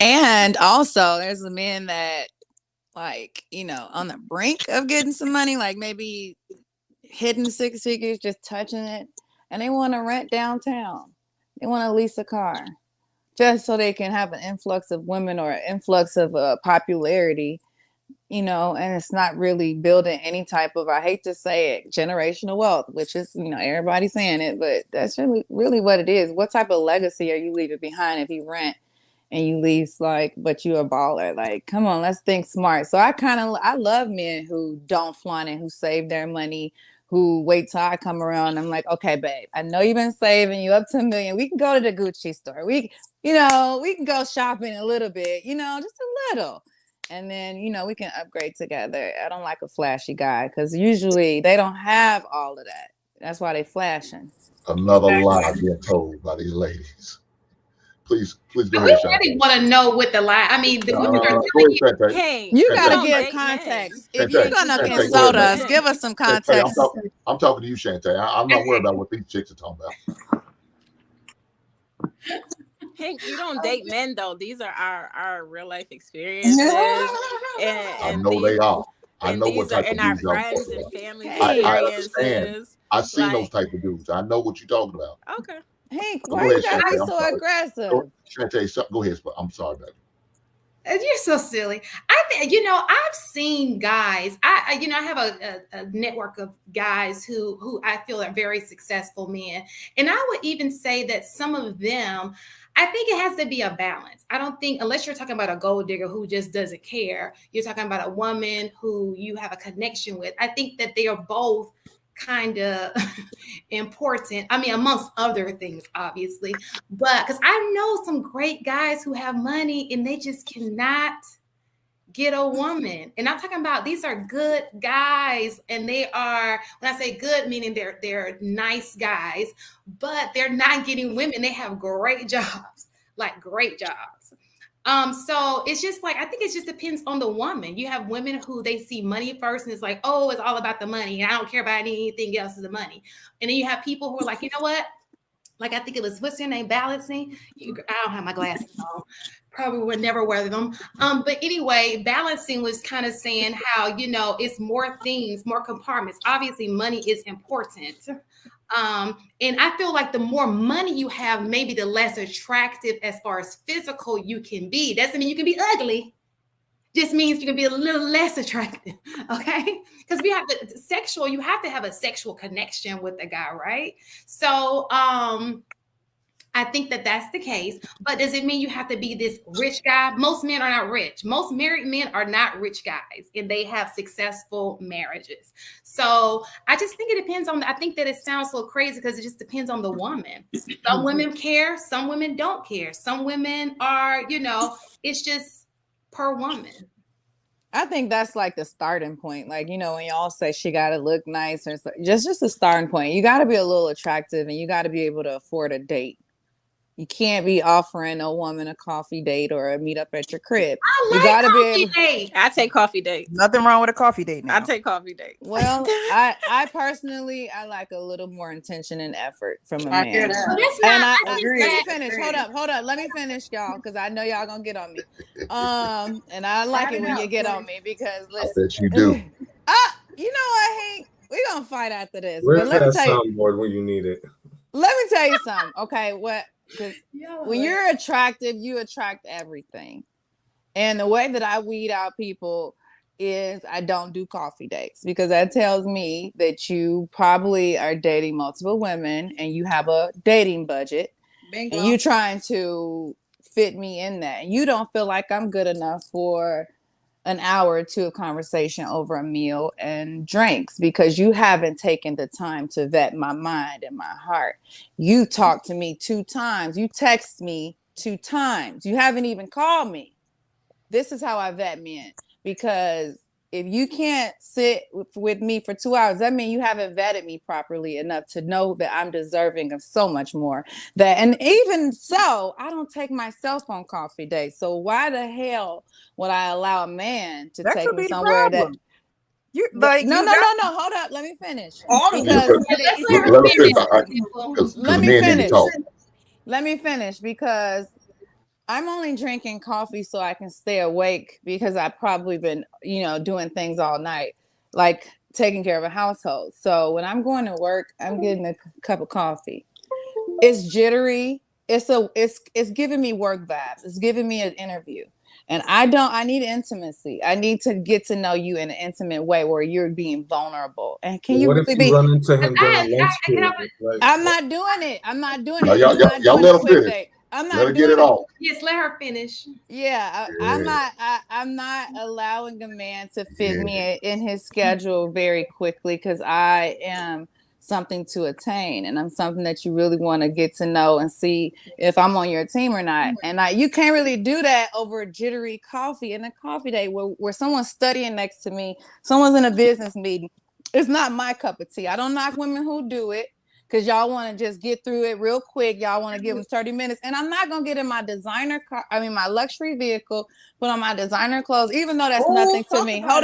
And also, there's the men that, like, on the brink of getting some money, like maybe hitting 6 figures, just touching it, and they want to rent downtown. They want to lease a car just so they can have an influx of women or an influx of popularity, and it's not really building any type of, I hate to say it, generational wealth, which is, everybody's saying it, but that's really what it is. What type of legacy are you leaving behind if you rent and you lease, like, but you a baller? Like, come on, let's think smart. So I love men who don't flaunt it, who save their money, who wait till I come around. I'm like, okay, babe, I know you've been saving, you up to $1 million. We can go to the Gucci store. We can go shopping a little bit, just a little. And then, we can upgrade together. I don't like a flashy guy because usually they don't have all of that. That's why they flashing. Another lie being told by these ladies. Please go ahead. We really want to know what the lie. I mean, the women are telling you. Hey, you gotta give context. If you're gonna insult us, give us some context. I'm talking to you, Shantae. I'm not worried about what these chicks are talking about. Hink, you don't date men though. These are our real life experiences. I know they are. I know what type of dudes our friends and family I understand. I see those type of dudes. I know what you're talking about. Okay. Hink, why you gotta be so aggressive? Shantae, go ahead. I'm sorry, baby. You're so silly. I think, I've seen guys. I have a network of guys who I feel are very successful men, and I would even say that some of them, I think it has to be a balance. I don't think, unless you're talking about a gold digger who just doesn't care, you're talking about a woman who you have a connection with. I think that they are both kind of important. I mean, amongst other things, obviously, but because I know some great guys who have money and they just cannot get a woman. And I'm talking about, these are good guys, and they are, when I say good, meaning they're nice guys, but they're not getting women. They have great jobs, like great jobs. So it's just like, I think it just depends on the woman. You have women who they see money first, and it's like, oh, it's all about the money, and I don't care about anything else is the money. And then you have people who are like, you know what? Like, I think it was, what's your name? Balancing. I don't have my glasses on. Probably would never wear them. But anyway, Balancing was kind of saying how, it's more things, more compartments. Obviously, money is important. And I feel like the more money you have, maybe the less attractive as far as physical you can be. Doesn't mean you can be ugly. Just means you can be a little less attractive. Okay. Because you have to have a sexual connection with the guy, right? So, I think that that's the case, but does it mean you have to be this rich guy? Most men are not rich. Most married men are not rich guys, and they have successful marriages. So I just think it depends on, I think that it sounds so crazy because it just depends on the woman. Some women care, some women don't care. Some women are, it's just per woman. I think that's like the starting point. Like, when y'all say she got to look nice, or just a starting point. You got to be a little attractive, and you got to be able to afford a date. You can't be offering a woman a coffee date or a meet up at your crib. You gotta be able. I take coffee dates. Nothing wrong with a coffee date now. I take coffee dates. Well, I personally, I like a little more intention and effort from a man. Let me finish. Hold up. Let me finish, y'all, because I know y'all gonna get on me. And I like it when you get on me, because listen. I bet you do. You know what, Hank? We're gonna fight after this. Where's that soundboard when you need it? Let me tell you something. Okay, when you're attractive, you attract everything. And the way that I weed out people is I don't do coffee dates, because that tells me that you probably are dating multiple women and you have a dating budget. Bingo. And you're trying to fit me in that. And you don't feel like I'm good enough for an hour or two of conversation over a meal and drinks, because you haven't taken the time to vet my mind and my heart. You talked to me 2 times. You text me 2 times. You haven't even called me. This is how I vet men, because if you can't sit with me for 2 hours, that means you haven't vetted me properly enough to know that I'm deserving of so much more. And even so, I don't take myself on coffee dates. So why the hell would I allow a man to take me somewhere that? No. Hold up. Let me finish. Let me finish because I'm only drinking coffee so I can stay awake because I've probably been, doing things all night, like taking care of a household. So when I'm going to work, I'm getting a cup of coffee. It's jittery. It's giving me work vibes. It's giving me an interview. And I need intimacy. I need to get to know you in an intimate way where you're being vulnerable. And can you What if really you be? run into him during lunch can I- period? Like, I'm not doing it. I'm not doing No, it. y'all- I'm not y'all doing let a her quick finish. date. I'm not Let her doing get it off. Yes, let her finish. Yeah, I'm not allowing a man to fit Yeah. me in his schedule very quickly because I am something to attain, and I'm something that you really want to get to know and see if I'm on your team or not. And you can't really do that over a jittery coffee in a coffee day where someone's studying next to me, someone's in a business meeting. It's not my cup of tea. I don't knock women who do it, because y'all want to just get through it real quick. Y'all want to give them 30 minutes. And I'm not going to get in my designer car, my luxury vehicle, put on my designer clothes, even though that's nothing to me. Hold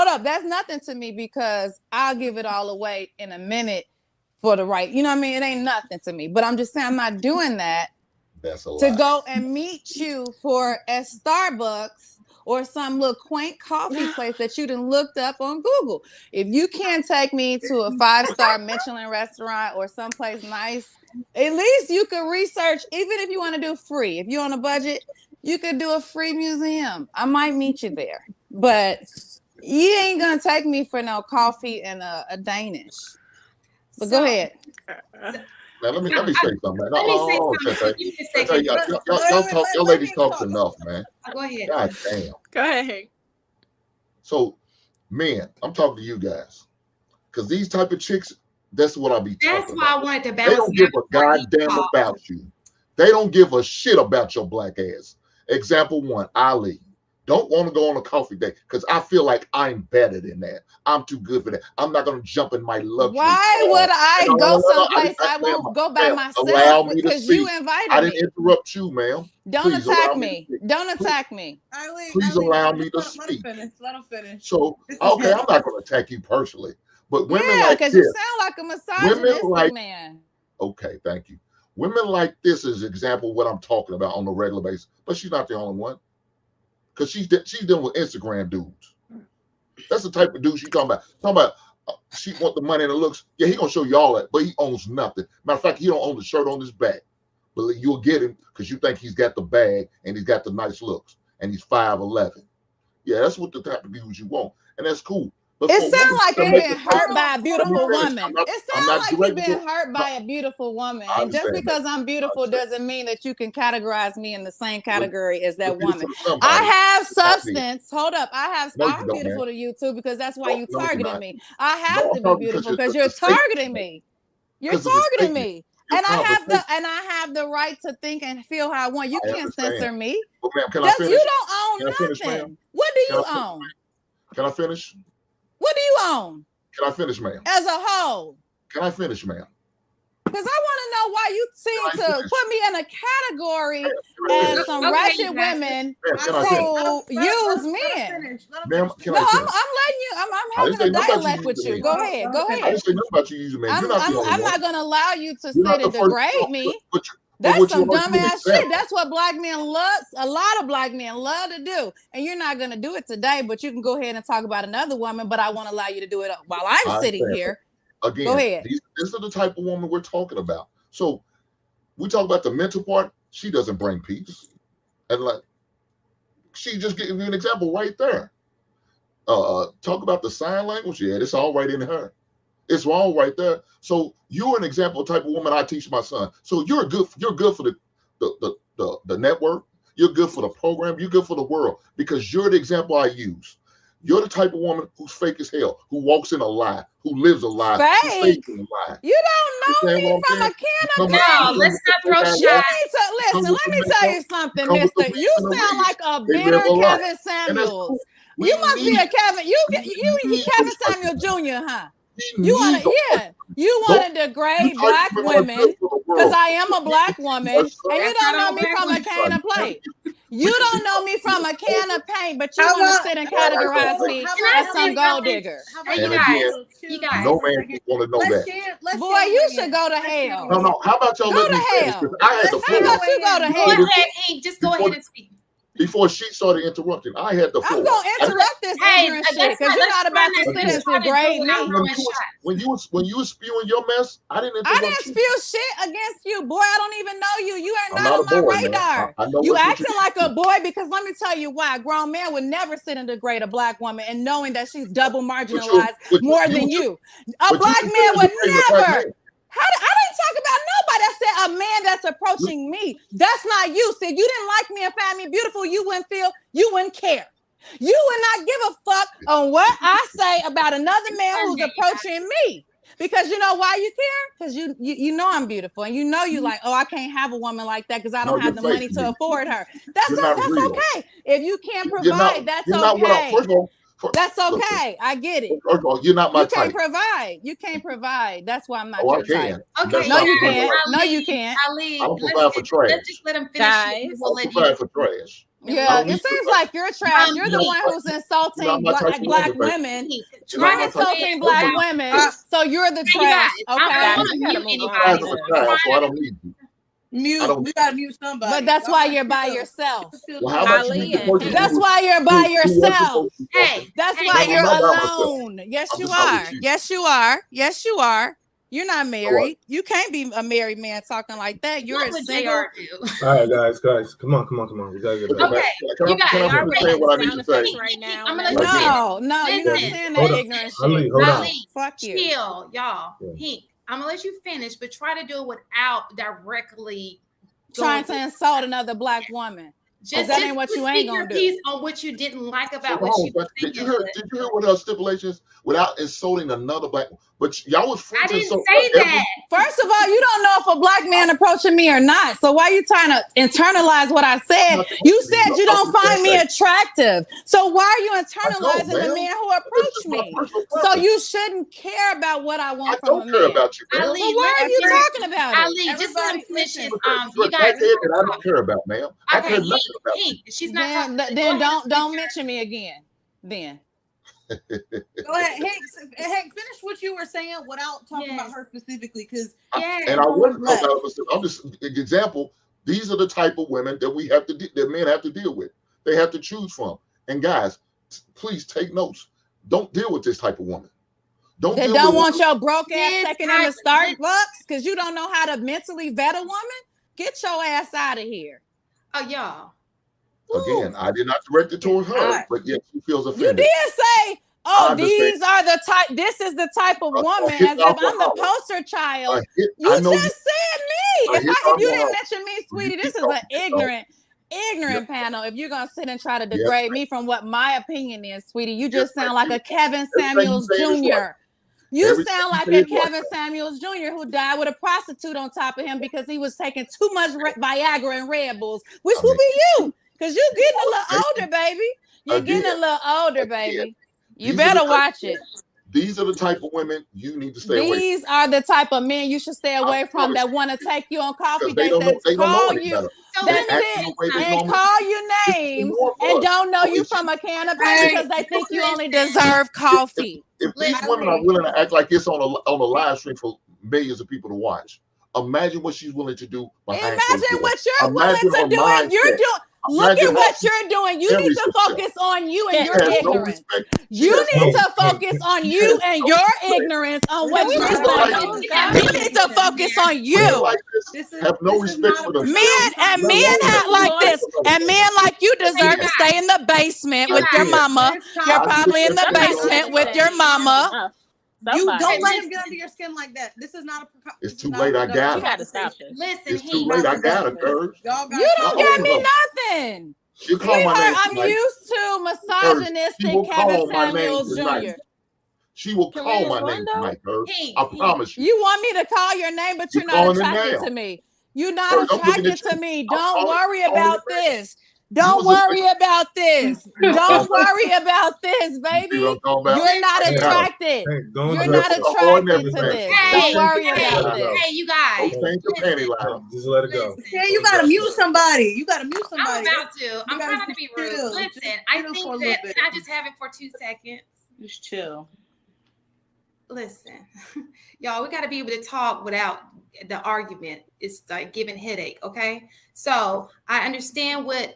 up. That's nothing to me because I'll give it all away in a minute for the right. You know what I mean? It ain't nothing to me. But I'm just saying I'm not doing that That's a to lie. go and meet you at Starbucks or some little quaint coffee place that you done looked up on Google. If you can't take me to a 5-star Michelin restaurant or someplace nice, at least you could research, even if you want to do free. If you're on a budget, you could do a free museum. I might meet you there. But you ain't going to take me for no coffee and a Danish. But go ahead. Now let me say something, man. Let me say Hold on, something. Tete. Give me a second. Y'all ladies talk enough, man. Go ahead. God damn. Go ahead, Hink. So, men, I'm talking to you guys, because these type of chicks, that's what I be talking That's why about. I wanted to They bounce. don't give a goddamn about you. They don't give a shit about your black ass. Example one, Ali. Don't want to go on a coffee date because I feel like I'm better than that. I'm too good for that. I'm not going to jump in my luxury Why car. would I No, go no, someplace I ma'am, won't go by ma'am, myself allow me to because you speak. invited I me? didn't interrupt you, ma'am. Don't Please attack allow me to me. speak. Don't attack me. Please allow me to speak. Let him finish. So, okay, I'm not going to attack you personally, but women Yeah, like because this, you sound like a women misogynistic like, man. okay, thank you. Women like this is an example of what I'm talking about on a regular basis, but she's not the only one, because she's dealing with Instagram dudes. That's the type of dude she's talking about. She want the money and the looks. Yeah, he gonna show you all that, but he owns nothing. Matter of fact, he don't own the shirt on his back, but you'll get him because you think he's got the bag and he's got the nice looks and he's 5'11". Yeah, that's what the type of dudes you want, and that's cool. But It for sounds women like to you've make been it hurt by a let me beautiful finish. woman. It I'm sounds not like you've directing been to- hurt by a beautiful woman. I And just understand because that. I'm beautiful understand. doesn't mean that you can categorize me in the same category as You're that beautiful woman. to somebody. I have It's not me. substance. Hold up. No, you I'm don't, beautiful man. to you too, because that's why No, you no, you're targeting not. me. I have No, to I'm be talking beautiful because because you're it's a statement. targeting me. You're Because it's a targeting statement. me. Your And I conversation. have the right to think and feel how I want. You I can't understand. censor me. But ma'am, can I You finish? don't own Can I finish, ma'am? nothing. What do Can you I finish? own? Can I finish? What do you own Can I finish, ma'am? as a whole? Can I finish, ma'am? Because I want to know why you seem Can I to finish? put me in a category Ma'am, can I as finish? some Okay, ratchet you guys. women Ma'am, can I finish? who use men. Ma'am, can No, I I'm finish? letting you. I'm I didn't having say a nothing about you dialect with using you. men. Go ahead. Go I ahead. didn't say nothing about you using men. You're not the only I'm one. not gonna allow you to You're sit not the and first degrade one. me. But That's what you some are, you an dumbass shit. example. That's what black men love. A lot of black men love to do. And you're not gonna do it today, but you can go ahead and talk about another woman. But I want to allow you to do it while I'm I sitting understand. here. Again, Go ahead. this is the type of woman we're talking about. So we talk about the mental part. She doesn't bring peace, and like she just gave you an example right there. Talk about the sign language. Yeah, it's all right in her. It's all right there. So you're an example of the type of woman I teach my son. So you're good for the network. You're good for the program. You're good for the world because you're the example I use. You're the type of woman who's fake as hell, who walks in a lie, who lives a lie, who stays Fake. in a lie. You don't know You me understand what I'm from a saying? can You of come with- No, paint. let's not throw you You shots. need to listen. Let me tell you something, come with the mister. You men and the sound like a They live bitter a lie. Kevin And that's cool. Samuels. We You must be need- a Kevin. You need Kevin those type Samuel of Jr., huh? We You need want to, those yeah. type of You Those- want to degrade you black type of women are women good for the because world. I am a black woman, and you That's don't not know all me black from a women. can of plate. You don't know me from a can of paint, but you How want to about- sit and how about- categorize me Can I as say some gold something? digger. Hey, And you guys, again, you guys. no man want to know that. Boy, you should go to hell. No. How about y'all Go let me to finish? hell. 'Cause I had the How about floor you go to Go hell? ahead, Hink. Just go ahead and speak. before she started interrupting. I had the floor. I'm gonna interrupt this ignorant shit because you're not about to sit and degrade me. When you was spewing your mess, I didn't interrupt I didn't you. spew shit against you, boy. I don't even know you. You are I'm not on not a my boy, man. radar. I know You what acting you like a do. boy because let me tell you why. A grown man would never sit and degrade a black woman and knowing that she's double marginalized more than you. A black man would never. I didn't talk about nobody. I said a man that's approaching me. That's not you. See, if you didn't like me and find me beautiful, you wouldn't care. You would not give a fuck on what I say about another man who's approaching me. Because you know why you care? Because you know I'm beautiful and you know you like, oh, I can't have a woman like that because I don't have the money to afford her. That's okay. If you can't provide, that's okay. That's okay. I get it. First of all, you're not my You can't type. provide. You can't provide. That's why I'm not Oh, your I can. type. Okay, No, you can't. No, you can't. I don't provide for trash. Let's just let him finish. Guys, We'll I don't provide for trash. Yeah, it seems like you're trash. You're the one who's insulting black women. You're insulting black women. So you're the trash. Okay. Guys, we gotta move on. So I don't need you. We gotta mute somebody. But that's why you're by yourself. Well, how about you mute the person That's why you're by yourself. Hey, that's why you're alone. Yes, you are. Yes, you are. Yes, you are. You're not married. You can't be a married man talking like that. You're a single. All right, guys, come on. We gotta get back. Okay, you guys are saying what I need to say right now. No, you're not saying that ignorant shit. Hold on. Fuck you. Chill, y'all. Hink, I'm gonna let you finish, but try to do it without directly trying to insult another black woman. Just that ain't what you ain't gonna do. On what you didn't like about what she was did you hear what her stipulations without insulting another black? But y'all was free I to didn't insult say that. First of all, you don't know if a black man approaching me or not. So why are you trying to internalize what I said? You said you don't find me attractive. So why are you internalizing the man who approached me? So you shouldn't care about what I want from a man. I don't care about you, Ali, so why are you talking about it? Ali, just let him finish his, you guys. I don't care about, ma'am. I care nothing about you. She's not talking. Then don't mention me again. Then. Go ahead, Hank, finish what you were saying without talking about her specifically, because and I wouldn't talk about it. I'm just example. These are the type of women that we have to that men have to deal with. They have to choose from. And guys, please take notes. Don't deal with this type of woman. Don't want your broke ass taking them to Starbucks because you don't know how to mentally vet a woman. Get your ass out of here. Oh, y'all. Again, I did not direct it toward her, but yet she feels offended. You did say, these are the type, this is the type of woman, as if I'm the poster child. You just said me. If you didn't mention me, sweetie, this is an ignorant panel. If you're going to sit and try to degrade me from what my opinion is, sweetie, you just sound like a Kevin Samuels Jr. You sound like a Kevin Samuels Jr. who died with a prostitute on top of him because he was taking too much Viagra and Red Bulls, which will be you. Because you're getting a little older, baby. You're getting a little older, baby. You better watch it. These are the type of women you need to stay away from. These are the type of men you should stay away from that want to take you on coffee dates, that call you, and call you names and don't know you from a can of paint because they think you only deserve coffee. If these women are willing to act like this on a live stream for millions of people to watch, imagine what she's willing to do behind closed doors. Imagine what you're willing to do if you're doing. Look at what you're doing. You need to focus on you and your ignorance. You need to focus on you and your ignorance on what you're doing. You need to focus on you. Have no respect for them. Men act like this, and men like you deserve to stay in the basement with your mama. You're probably in the basement with your mama. You don't let him get under your skin like that. This is not a. It's too late. I got it. You got to stop this. Listen, it's too late. I got it, girl. You don't get me nothing. Sweetheart, I'm used to misogynistic Kevin Samuels Jr. She will call my name tonight, girl. I promise you. You want me to call your name, but you're not attracted to me. You're not attracted to me. Don't worry about this. Don't worry about this. Don't worry about this, baby. You're not attracted. You're not attracted to this. Don't worry about this. Hey, you guys. Just let it go. Yeah, you gotta mute somebody. I'm about to. I'm trying to be rude. Listen, I think that. Can I just have it for 2 seconds? Just chill. listen, y'all, we got to be able to talk without the argument. It's like giving headache. Okay. So I understand what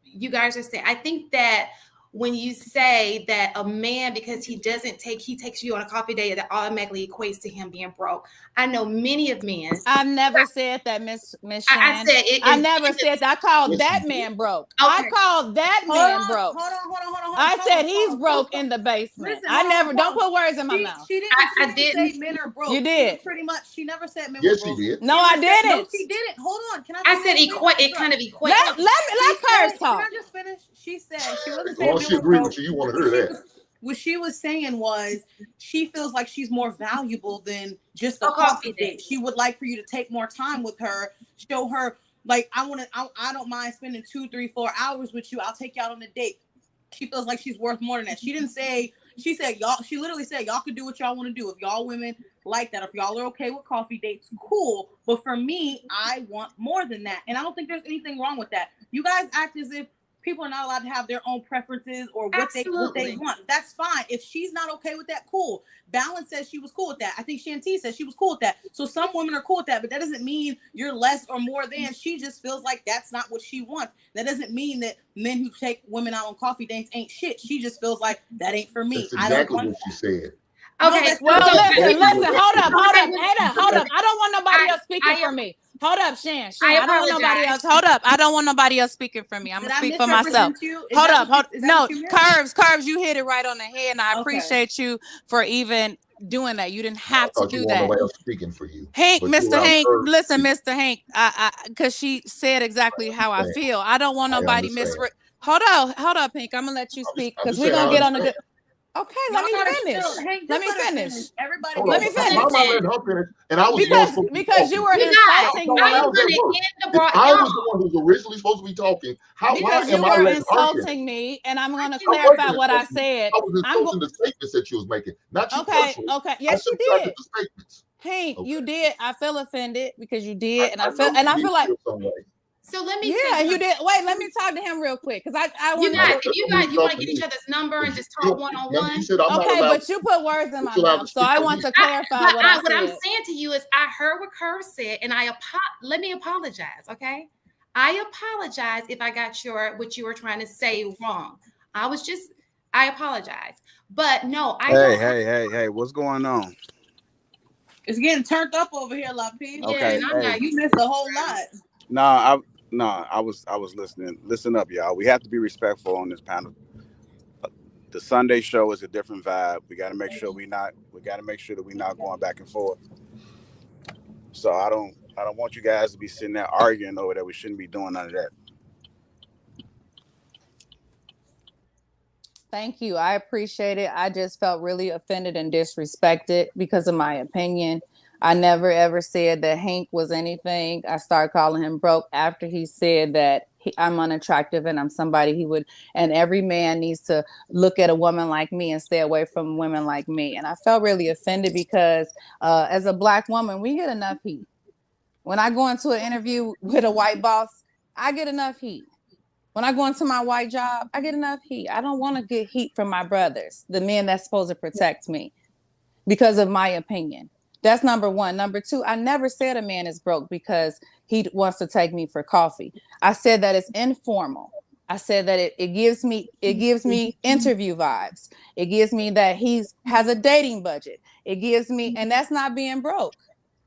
you guys are saying. I think that when you say that a man, because he takes you on a coffee date, that automatically equates to him being broke. I know many of men. I've never said that, Miss I Shan. said it. I never said that. I called that man broke. I called that man broke. Hold on. I said he's broke in the basement. Listen, I never. Don't hold on. put words in my mouth. She didn't say men are broke. You did. Pretty much. She never said men Yes, were broke. she did. No, I didn't. No, she didn't. Hold on. Can I said equate. It kind of equates. Let Curves talk. Can I just finish? She said she wasn't As saying long as men she were agreed broke. with you, you want to hear that. What she was saying was she feels like she's more valuable than just a A coffee coffee date. She would like for you to take more time with her, show her like I don't mind spending 2, 3, 4 hours with you. I'll take you out on a date. She feels like she's worth more than that. She didn't say, she said y'all, she literally said y'all could do what y'all want to do. If y'all women like that, if y'all are okay with coffee dates, cool. But for me, I want more than that. And I don't think there's anything wrong with that. You guys act as if people are not allowed to have their own preferences or what they want. That's fine. If she's not okay with that, cool. Balance says she was cool with that. I think Shanti said she was cool with that. So some women are cool with that, but that doesn't mean you're less or more than. She just feels like that's not what she wants. That doesn't mean that men who take women out on coffee dates ain't shit. She just feels like that ain't for me. That's exactly what she said. Okay. Well, listen. Hold up. I don't want nobody else speaking for me. Hold up, Shan. I don't want nobody else. Hold up. I don't want nobody else speaking for me. I'm gonna speak for myself. Hold up. No, Curves, you hit it right on the head, and I appreciate you for even doing that. You didn't have to do that. Nobody else speaking for you. Hink, Mr. Hink, listen, Mr. Hink, I because she said exactly how I feel. I don't want nobody Hold up, Hink. I'm gonna let you speak because we're gonna get on the good. Okay, let me finish. Let me finish. Everybody, let me finish. And I was because you were insulting me. I was the one who was originally supposed to be talking. Because you were insulting me, and I'm going to clarify what I said. I was insulting the statements that you was making, not you personally. Okay. Yes, you did. Hey, you did. I feel offended because you did, and I feel like. So let me. Yeah, you did. Wait, let me talk to him real quick because I want you want to get each other's number and just talk one-on-one. Okay, but you put words in my mouth, so I want to clarify what I said. What I'm saying to you is, I heard what Curve said, and let me apologize. Okay, I apologize if I got what you were trying to say wrong. I apologize, but no, Hey, what's going on? It's getting turned up over here, Lapeef. Okay, you missed a whole lot. I was listening. Listen up, y'all. We have to be respectful on this panel. The Sunday show is a different vibe. We got to make sure that we're not going back and forth. So I don't want you guys to be sitting there arguing over that. We shouldn't be doing none of that. Thank you. I appreciate it. I just felt really offended and disrespected because of my opinion. I never ever said that Hink was anything. I started calling him broke after he said that I'm unattractive and I'm somebody he would, and every man needs to look at a woman like me and stay away from women like me. And I felt really offended because as a Black woman, we get enough heat. When I go into an interview with a white boss, I get enough heat. When I go into my white job, I get enough heat. I don't want to get heat from my brothers, the men that's supposed to protect me, because of my opinion. That's number one. Number two, I never said a man is broke because he wants to take me for coffee. I said that it's informal. I said that it gives me interview vibes. It gives me that has a dating budget. It gives me, and that's not being broke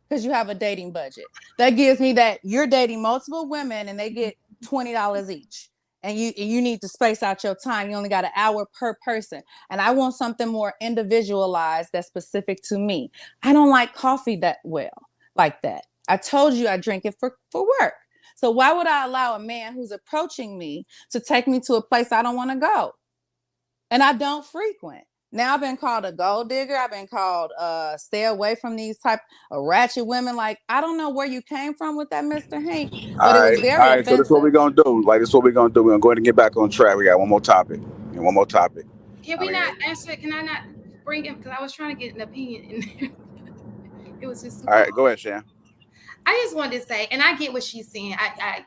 because you have a dating budget. That gives me that you're dating multiple women and they get $20 each. And you need to space out your time. You only got an hour per person. And I want something more individualized that's specific to me. I don't like coffee that well, like that. I told you I drink it for work. So why would I allow a man who's approaching me to take me to a place I don't want to go? And I don't frequent. Now I've been called a gold digger. I've been called stay away from these type of ratchet women. Like, I don't know where you came from with that, Mr. Hink, but it was very offensive. So that's what we're going to do. We're going to go ahead and get back on track. We got one more topic. Can we not answer? Can I not bring him? Because I was trying to get an opinion in there. It was just. All right, go ahead, Shan. I just wanted to say, and I get what she's saying. I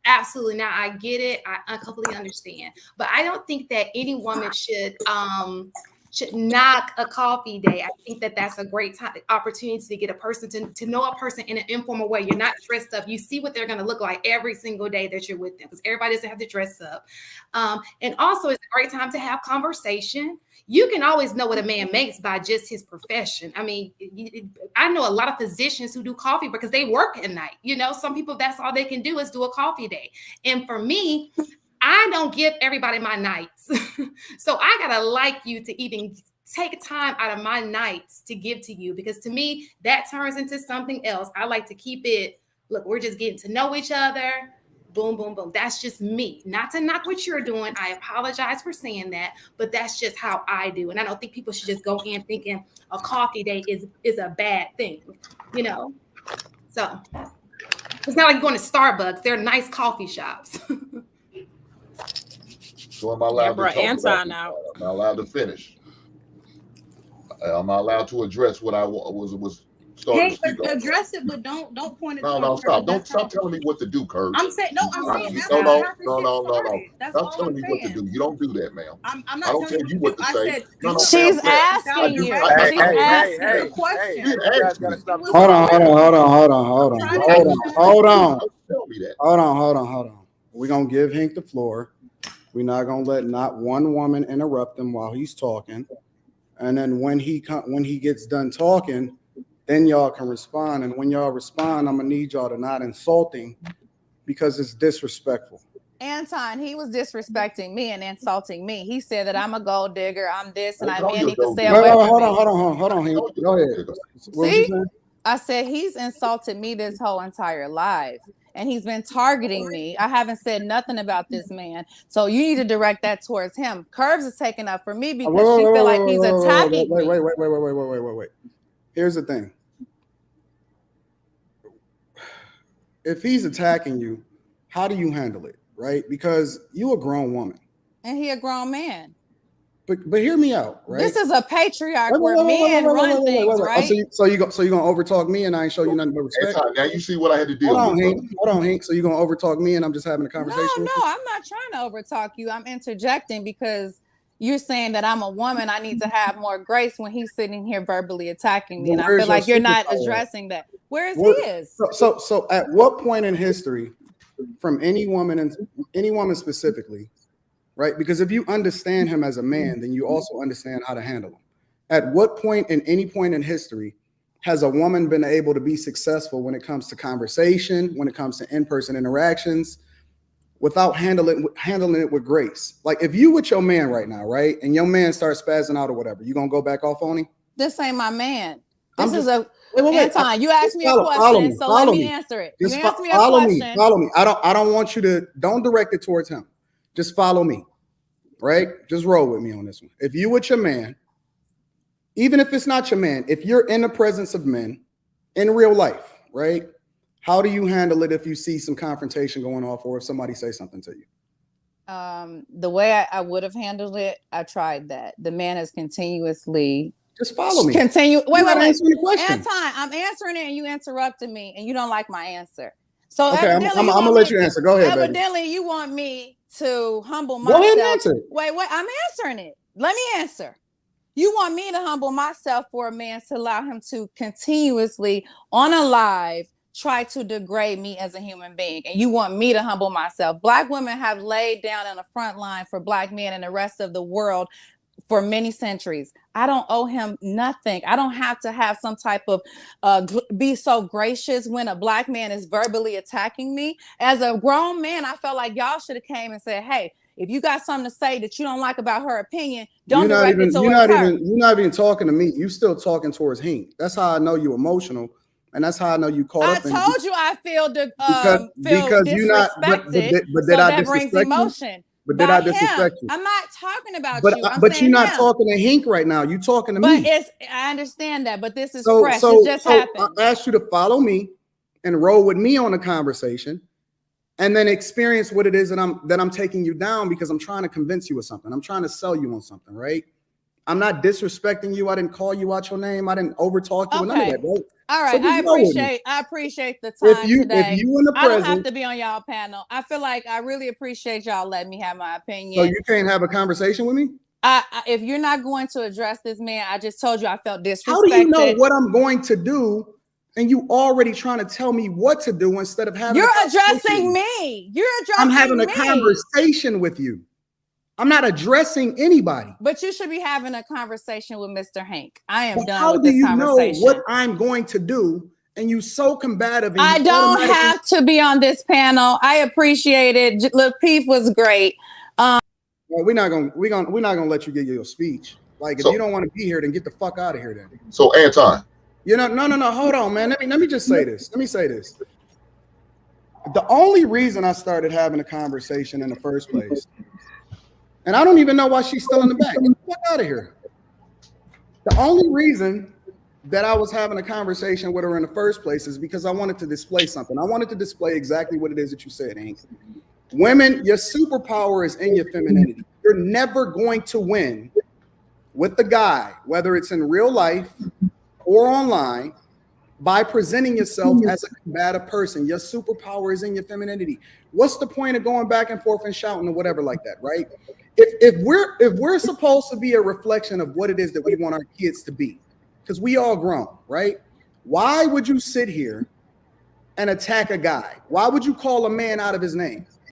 absolutely, now I get it. I completely understand. But I don't think that any woman should knock a coffee day. I think that that's a great opportunity to get a person to know a person in an informal way. You're not dressed up. You see what they're going to look like every single day that you're with them, because everybody doesn't have to dress up. And also, it's a great time to have conversation. You can always know what a man makes by just his profession. I mean, I know a lot of physicians who do coffee because they work at night. You know, some people, that's all they can do is do a coffee day. And for me, I don't give everybody my nights. So I got to like you to even take time out of my nights to give to you, because to me, that turns into something else. I like to keep it, look, we're just getting to know each other. Boom, boom, boom. That's just me. Not to knock what you're doing. I apologize for saying that, but that's just how I do. And I don't think people should just go in thinking a coffee date is a bad thing, you know? So it's not like going to Starbucks. They're nice coffee shops. So am I allowed to talk Anton about out. Am I allowed to finish? Am I allowed to address what I was starting to speak on? Address it, but don't point it. No, stop! Don't stop telling me what to do, Kurt. I'm saying no. I'm saying that's no. Stop telling me what to do. You don't do that, ma'am. I'm not I don't tell you what to say. She's asking you. She's asking the question. Hold on. We're gonna give Hink the floor. We're not gonna let not one woman interrupt him while he's talking. And then when he gets done talking, then y'all can respond. And when y'all respond, I'm gonna need y'all to not insulting, because it's disrespectful. Anton, he was disrespecting me and insulting me. He said that I'm a gold digger, I'm this, and I man need to stay away from me. Hold on, Hink. Go ahead. See, I said he's insulted me this whole entire life, and he's been targeting me. I haven't said nothing about this man, so you need to direct that towards him. Curves is taking up for me because she feel like he's attacking me. Wait. Here's the thing. If he's attacking you, how do you handle it, right? Because you a grown woman. And he a grown man. But hear me out, right? This is a patriarch where men run things, right? So you're gonna overtalk me and I ain't show you nothing but respect. Now you see what I had to deal with. Hold on, Hink. So you're gonna overtalk me and I'm just having a conversation? No, I'm not trying to overtalk you. I'm interjecting because you're saying that I'm a woman. I need to have more grace when he's sitting here verbally attacking me. And I feel like you're not addressing that. Where is his? So at what point in history, from any woman specifically, right? Because if you understand him as a man, then you also understand how to handle him. At what point in any point in history has a woman been able to be successful when it comes to conversation, when it comes to in-person interactions, without handling it with grace? Like if you with your man right now, right, and your man starts spazzing out or whatever, you gonna go back off on him? This ain't my man. Wait. Anton, you asked me a question, so let me answer it. You asked me a question. Follow me. I don't want you to, don't direct it towards him. Just follow me, right? Just roll with me on this one. If you with your man, even if it's not your man, if you're in the presence of men in real life, right? How do you handle it if you see some confrontation going off or if somebody says something to you? The way I would have handled it, I tried that. The man has continuously... Just follow me. Continue. Wait. Anton, I'm answering it and you interrupted me and you don't like my answer. So okay, I'm gonna let you answer. Go ahead, evidently, baby. You want me to humble myself. Go ahead and answer. Wait, I'm answering it. Let me answer. You want me to humble myself for a man to allow him to continuously on a live try to degrade me as a human being, and you want me to humble myself. Black women have laid down on the front line for Black men and the rest of the world for many centuries. I don't owe him nothing. I don't have to have some type of be so gracious when a Black man is verbally attacking me. As a grown man, I felt like y'all should have came and said, hey, if you got something to say that you don't like about her opinion, don't direct it towards her. You're not even talking to me. You still talking towards Hink. That's how I know you emotional. And that's how I know you caught up. I told you I feel because disrespected. You're not, but so that brings emotion. But did I disrespect you? I'm not talking about you. But you're not talking to Hink right now. You're talking to me. But I understand that. But this is fresh. It just happened. I asked you to follow me and roll with me on a conversation, and then experience what it is that I'm taking you down, because I'm trying to convince you of something. I'm trying to sell you on something, right? I'm not disrespecting you. I didn't call you out your name. I didn't overtalk you. None of that, right? All right. So I appreciate the time today. If you in the I don't have to be on y'all panel. I feel like I really appreciate y'all letting me have my opinion. So you can't have a conversation with me? if you're not going to address this man, I just told you I felt disrespected. How do you know what I'm going to do? And you already trying to tell me what to do instead of having. You're addressing me. You're addressing I'm having a me. conversation with you. I'm not addressing anybody. But you should be having a conversation with Mr. Hink. I am But done how with do this you conversation. know what I'm going to do? And you so combative. And I you don't automatically- have to be on this panel. I appreciate it. Lapeef was great. Well, we're not gonna let you give your speech. Like, if you don't want to be here, then get the fuck out of here. Then. So Anton, You know, no. Hold on, man. Let me just say this. Let me say this. The only reason I started having a conversation in the first place, and I don't even know why she's still in the back. Get the fuck out of here. The only reason that I was having a conversation with her in the first place is because I wanted to display something. I wanted to display exactly what it is that you said, Hank. Women, your superpower is in your femininity. You're never going to win with the guy, whether it's in real life or online, by presenting yourself as a combative person. Your superpower is in your femininity. What's the point of going back and forth and shouting or whatever like that, right? If we're supposed to be a reflection of what it is that we want our kids to be, because we all grown, right? Why would you sit here and attack a guy? Why would you call a man out of his name?